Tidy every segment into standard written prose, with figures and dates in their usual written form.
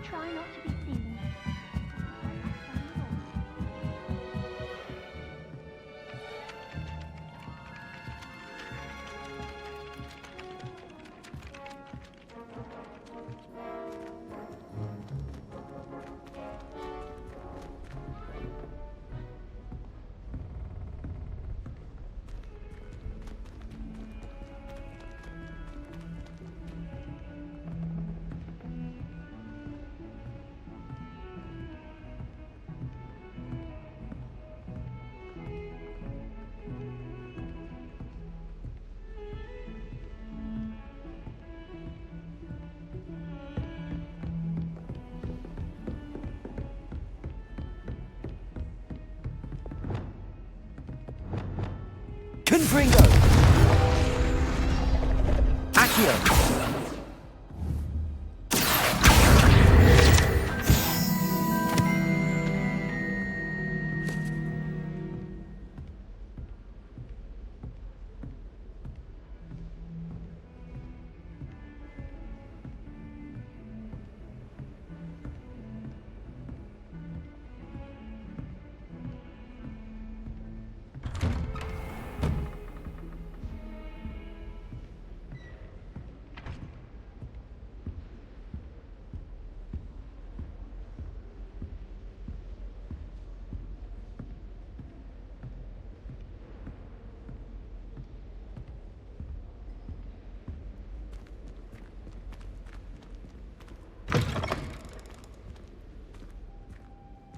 Try not to be silly. Confringo! Accio!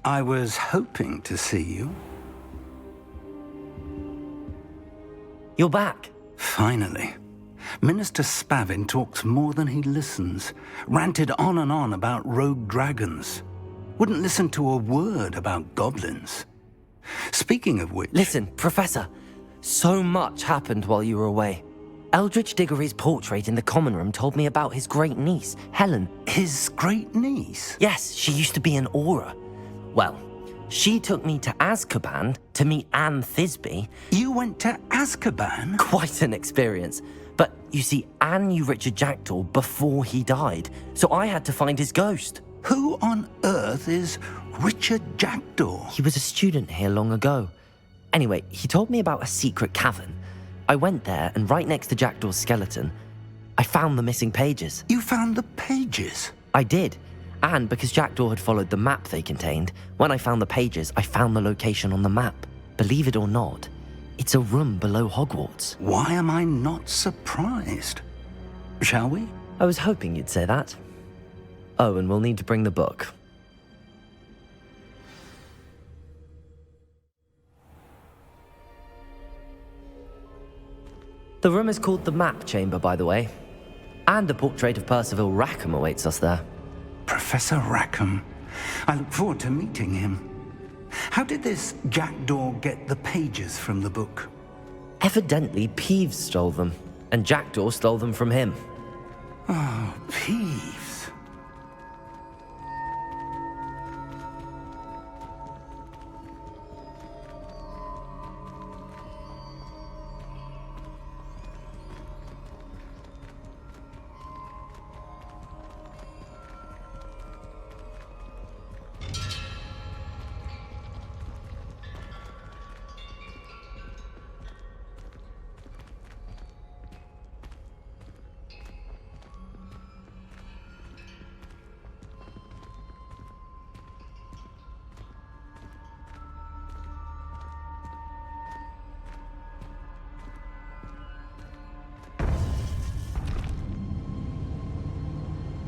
I was hoping to see you. You're back. Finally. Minister Spavin talks more than he listens. Ranted on and on about rogue dragons. Wouldn't listen to a word about goblins. Speaking of which... Listen, Professor. So much happened while you were away. Eldritch Diggory's portrait in the common room told me about his great niece, Helen. His great niece? Yes, she used to be an Auror. Well, she took me to Azkaban to meet Anne Thisbe. You went to Azkaban? Quite an experience. But you see, Anne knew Richard Jackdaw before he died, so I had to find his ghost. Who on earth is Richard Jackdaw? He was a student here long ago. Anyway, he told me about a secret cavern. I went there, and right next to Jackdaw's skeleton, I found the missing pages. You found the pages? I did. And because Jackdaw had followed the map they contained, when I found the pages, I found the location on the map. Believe it or not, it's a room below Hogwarts. Why am I not surprised? Shall we? I was hoping you'd say that. Oh, and we'll need to bring the book. The room is called the Map Chamber, by the way. And a portrait of Percival Rackham awaits us there. Professor Rackham. I look forward to meeting him. How did this Jackdaw get the pages from the book? Evidently, Peeves stole them, and Jackdaw stole them from him. Oh, Peeves.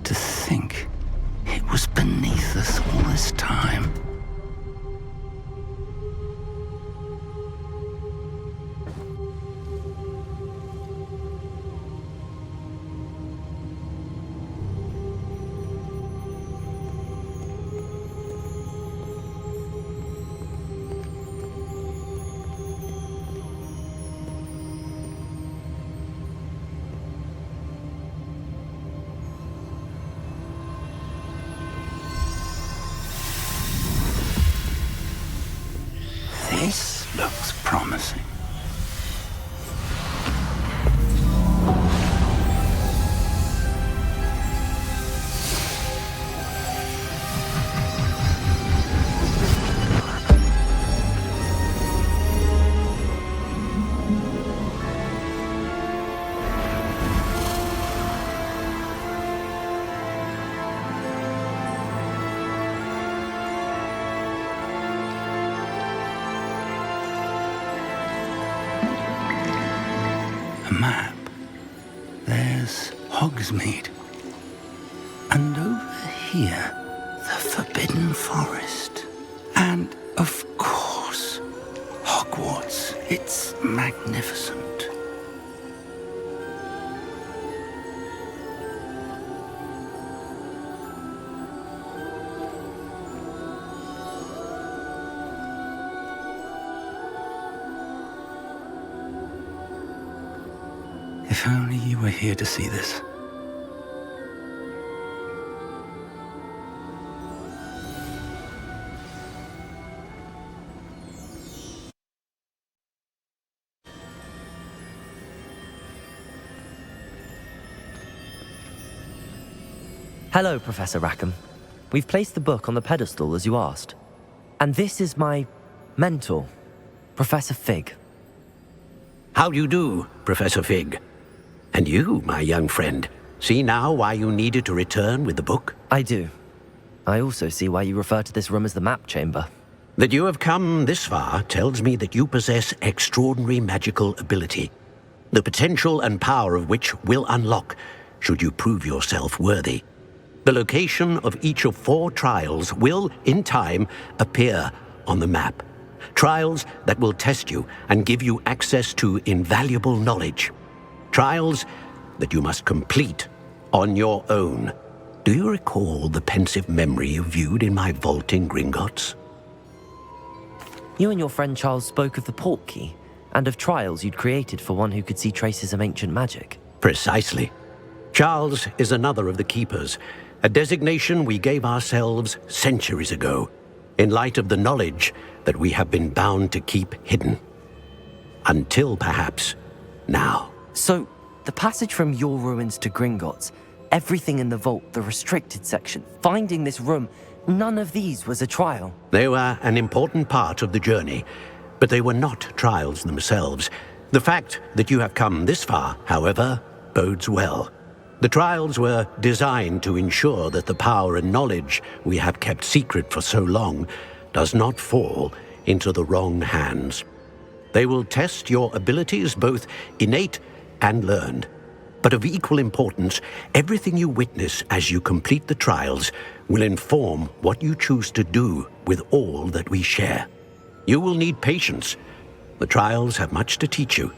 To think it was beneath us all this time. map, there's Hogsmeade. And over here, the Forbidden Forest. And, of course, Hogwarts. It's magnificent. If only you were here to see this. Hello, Professor Rackham. We've placed the book on the pedestal as you asked. And this is my mentor, Professor Fig. How do you do, Professor Fig? And you, my young friend, see now why you needed to return with the book? I do. I also see why you refer to this room as the map chamber. That you have come this far tells me that you possess extraordinary magical ability, the potential and power of which will unlock should you prove yourself worthy. The location of each of 4 trials will, in time, appear on the map. Trials that will test you and give you access to invaluable knowledge. Trials that you must complete on your own. Do you recall the pensive memory you viewed in my vault in Gringotts? You and your friend Charles spoke of the portkey and of trials you'd created for one who could see traces of ancient magic. Precisely. Charles is another of the keepers, a designation we gave ourselves centuries ago, in light of the knowledge that we have been bound to keep hidden. Until perhaps now. So, the passage from your ruins to Gringotts, everything in the vault, the restricted section, finding this room, none of these was a trial. They were an important part of the journey, but they were not trials themselves. The fact that you have come this far, however, bodes well. The trials were designed to ensure that the power and knowledge we have kept secret for so long does not fall into the wrong hands. They will test your abilities, both innate and learned. But of equal importance, everything you witness as you complete the trials will inform what you choose to do with all that we share. You will need patience. The trials have much to teach you.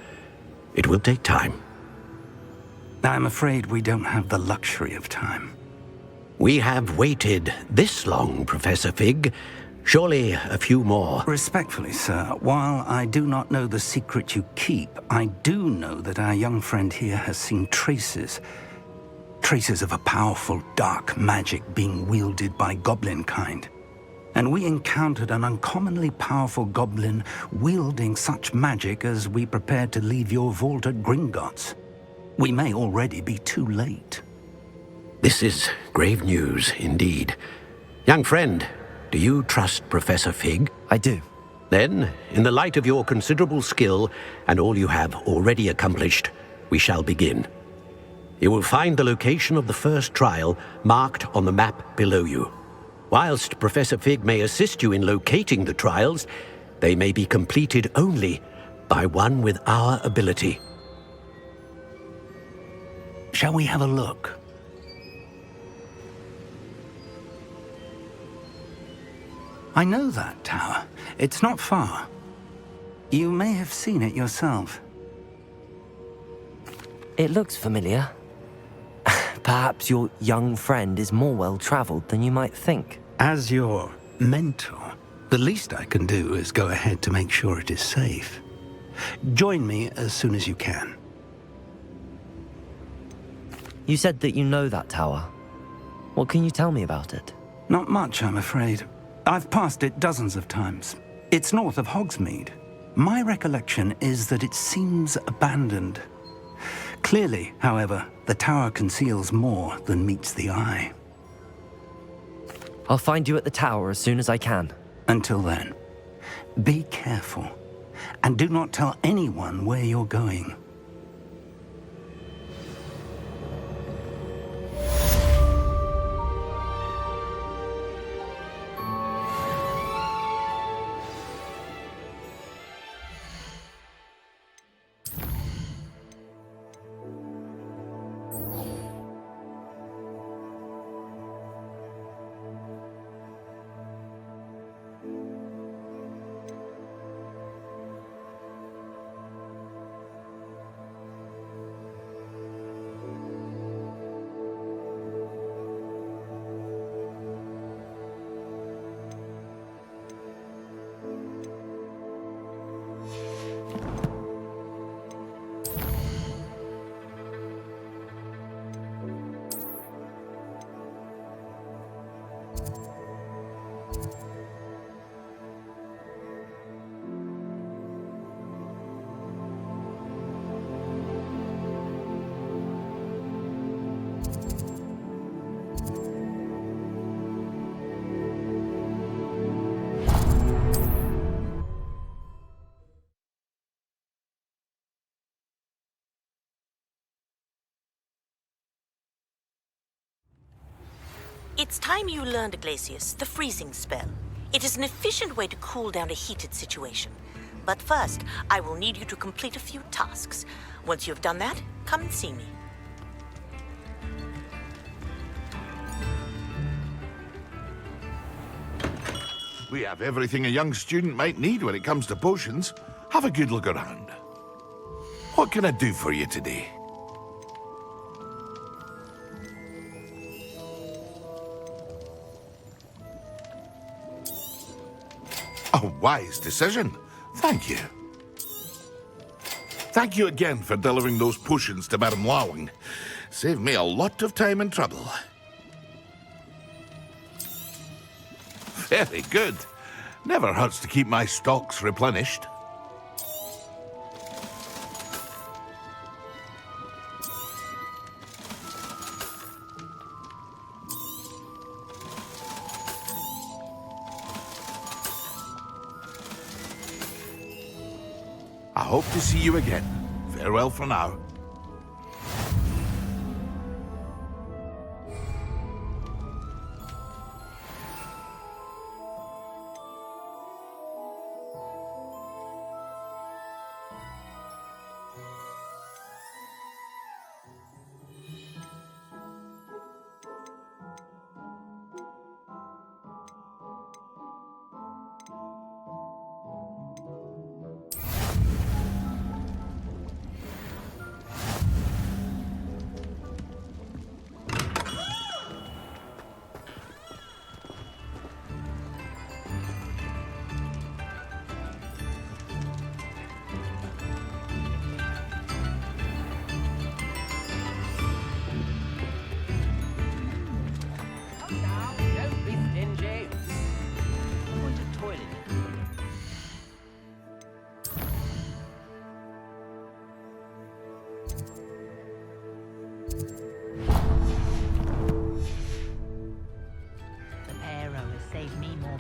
It will take time. I'm afraid we don't have the luxury of time. We have waited this long, Professor Fig. Surely a few more. Respectfully, sir, while I do not know the secret you keep, I do know that our young friend here has seen traces of a powerful dark magic being wielded by goblin kind. And we encountered an uncommonly powerful goblin wielding such magic as we prepared to leave your vault at Gringotts. We may already be too late. This is grave news indeed. Young friend, do you trust Professor Fig? I do. Then, in the light of your considerable skill and all you have already accomplished, we shall begin. You will find the location of the first trial marked on the map below you. Whilst Professor Fig may assist you in locating the trials, they may be completed only by one with our ability. Shall we have a look? I know that tower. It's not far. You may have seen it yourself. It looks familiar. Perhaps your young friend is more well-traveled than you might think. As your mentor, the least I can do is go ahead to make sure it is safe. Join me as soon as you can. You said that you know that tower. What can you tell me about it? Not much, I'm afraid. I've passed it dozens of times. It's north of Hogsmeade. My recollection is that it seems abandoned. Clearly, however, the tower conceals more than meets the eye. I'll find you at the tower as soon as I can. Until then, be careful, and do not tell anyone where you're going. It's time you learned, Glacius, the freezing spell. It is an efficient way to cool down a heated situation. But first, I will need you to complete a few tasks. Once you have done that, come and see me. We have everything a young student might need when it comes to potions. Have a good look around. What can I do for you today? A wise decision. Thank you. Thank you again for delivering those potions to Madame Lawing. Saved me a lot of time and trouble. Very good. Never hurts to keep my stocks replenished. I hope to see you again. Farewell for now.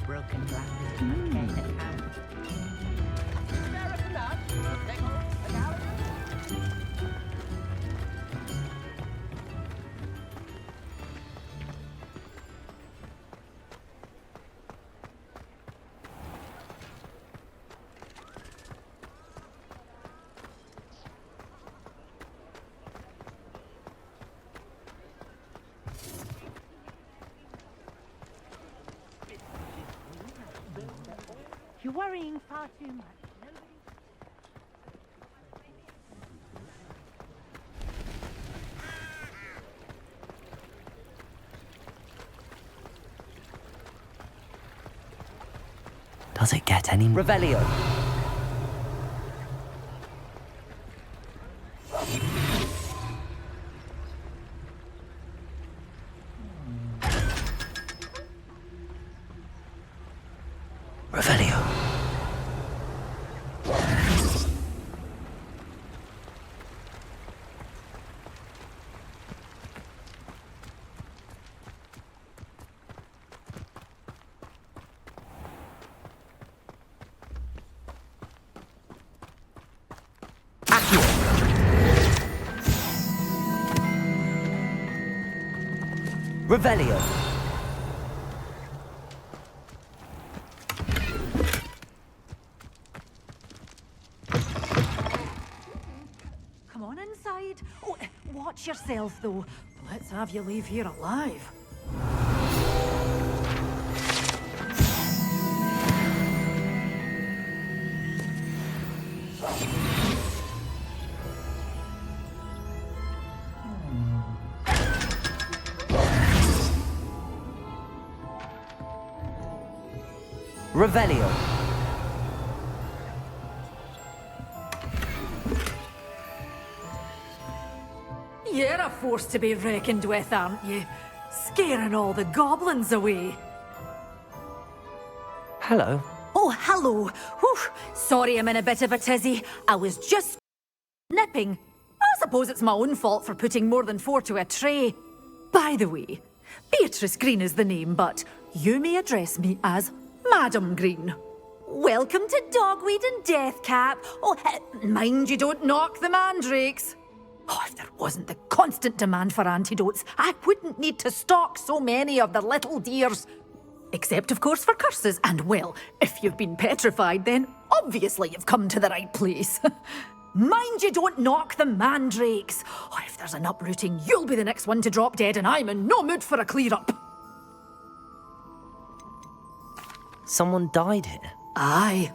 Broken glasses in my cane account. You're worrying far too much. Does it get any... Revelio! Revelio. Revelio. Come on inside. Oh, watch yourself, though. Let's have you leave here alive. Revelio. You're a force to be reckoned with, aren't you? Scaring all the goblins away. Hello. Oh, hello. Whew. Sorry I'm in a bit of a tizzy. I was just nipping. I suppose it's my own fault for putting more than 4 to a tray. By the way, Beatrice Green is the name, but you may address me as Madam Green. Welcome to Dogweed and Deathcap. Oh, mind you don't knock the mandrakes. Oh, if there wasn't the constant demand for antidotes, I wouldn't need to stock so many of the little dears. Except, of course, for curses. And, well, if you've been petrified, then obviously you've come to the right place. Mind you don't knock the mandrakes. Oh, if there's an uprooting, you'll be the next one to drop dead, and I'm in no mood for a clear-up. Someone died here. Aye.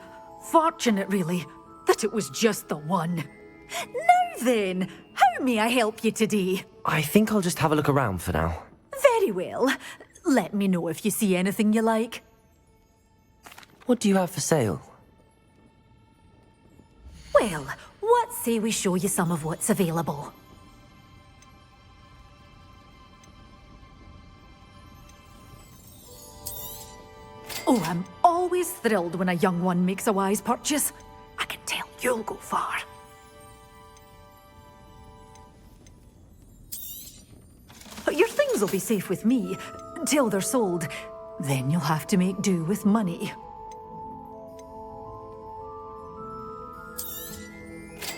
Fortunate, really, that it was just the one. Now then, how may I help you today? I think I'll just have a look around for now. Very well. Let me know if you see anything you like. What do you have for sale? Well, what say we show you some of what's available? Oh, I'm always thrilled when a young one makes a wise purchase. I can tell you'll go far. Your things will be safe with me, till they're sold. Then you'll have to make do with money.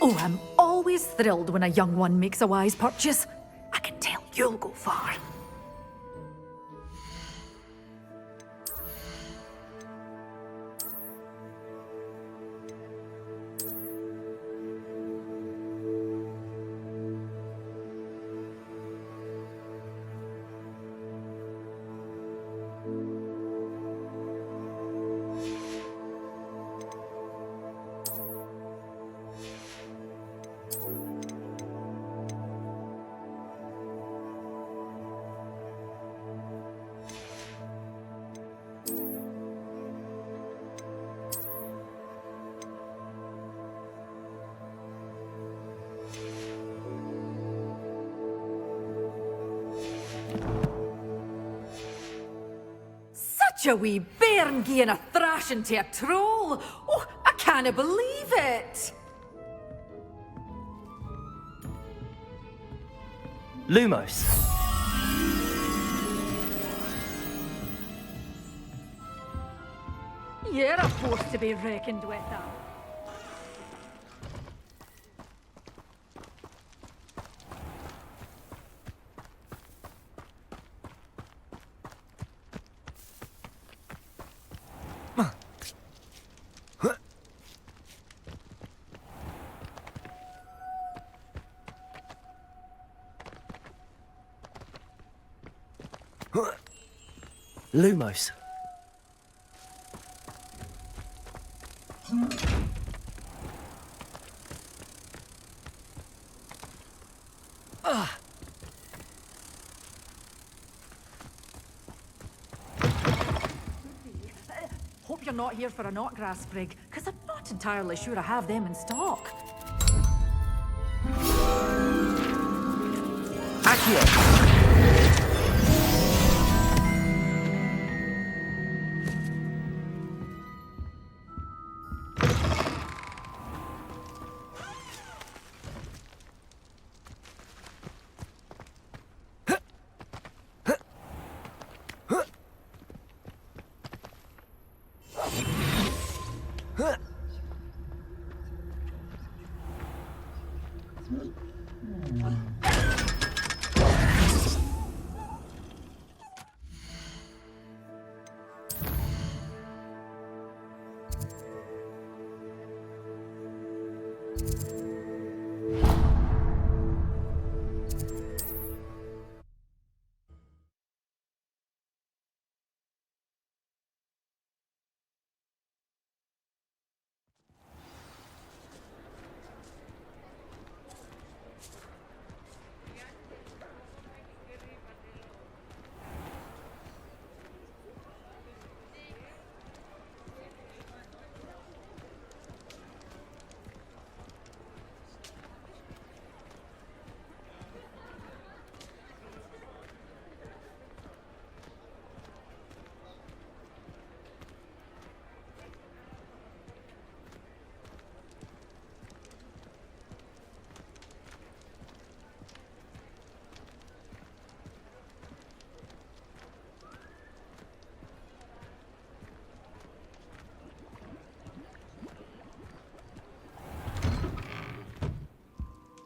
Oh, I'm always thrilled when a young one makes a wise purchase. I can tell you'll go far. Such a wee bairn gieing a thrashing to a troll! Oh, I can't believe it! Lumos. You're a force to be reckoned with, Lumos. Hope you're not here for a knotgrass sprig, because I'm not entirely sure I have them in stock. Accio.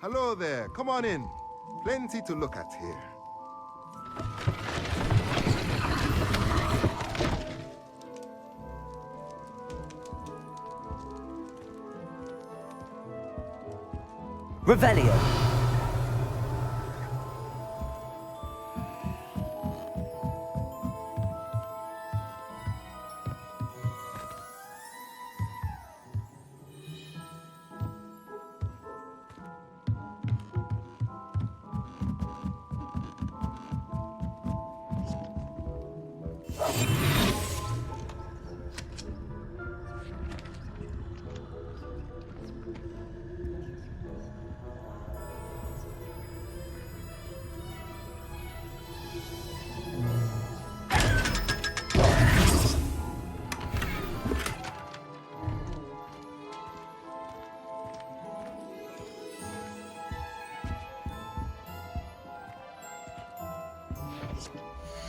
Hello there. Come on in. Plenty to look at here. Revelio.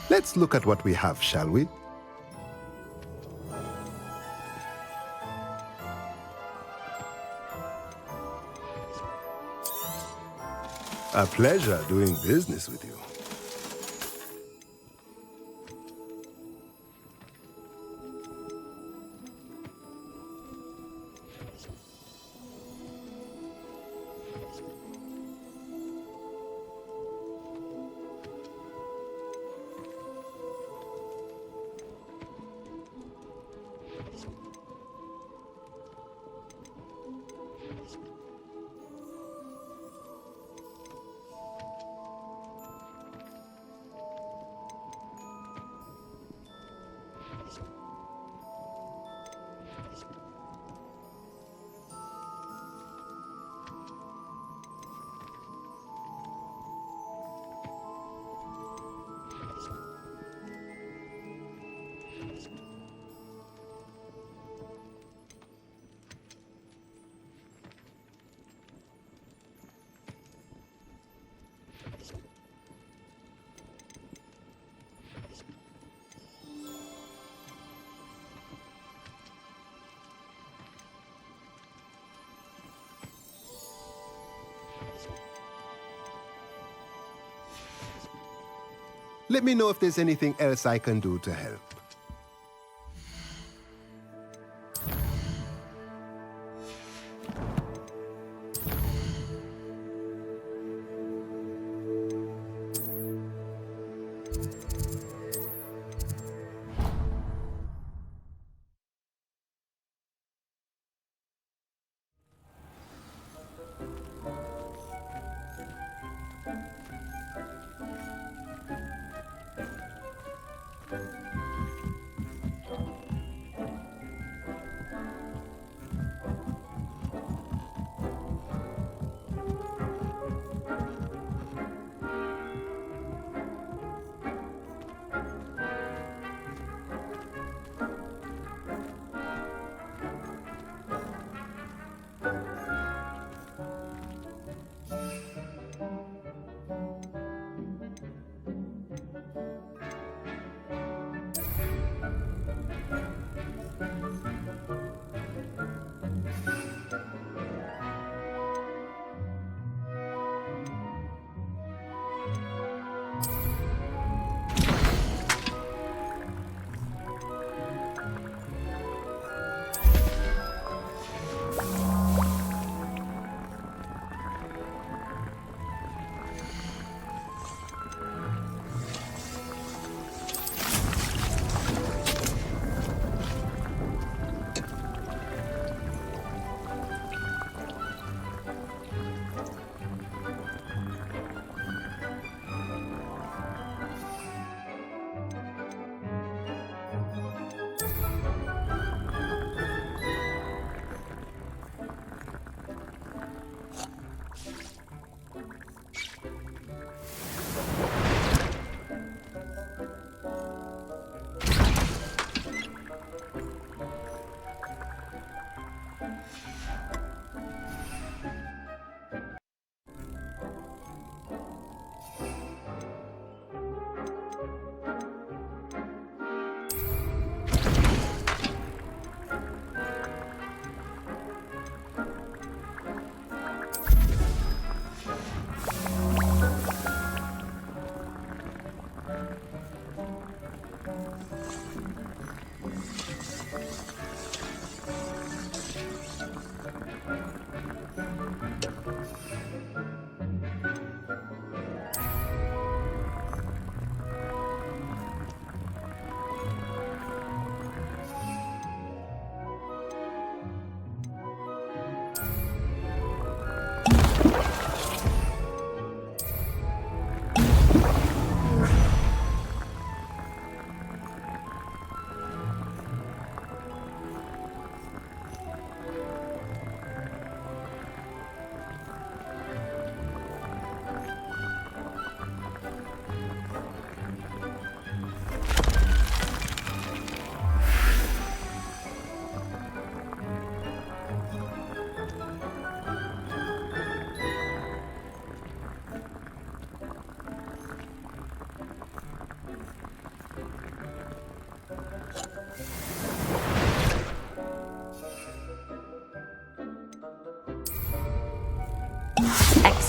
Let's look at what we have, shall we? A pleasure doing business with you. Let me know if there's anything else I can do to help.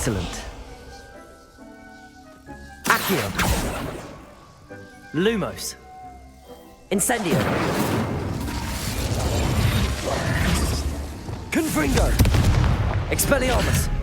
Excellent. Accio. Lumos. Incendio. Confringo. Expelliarmus.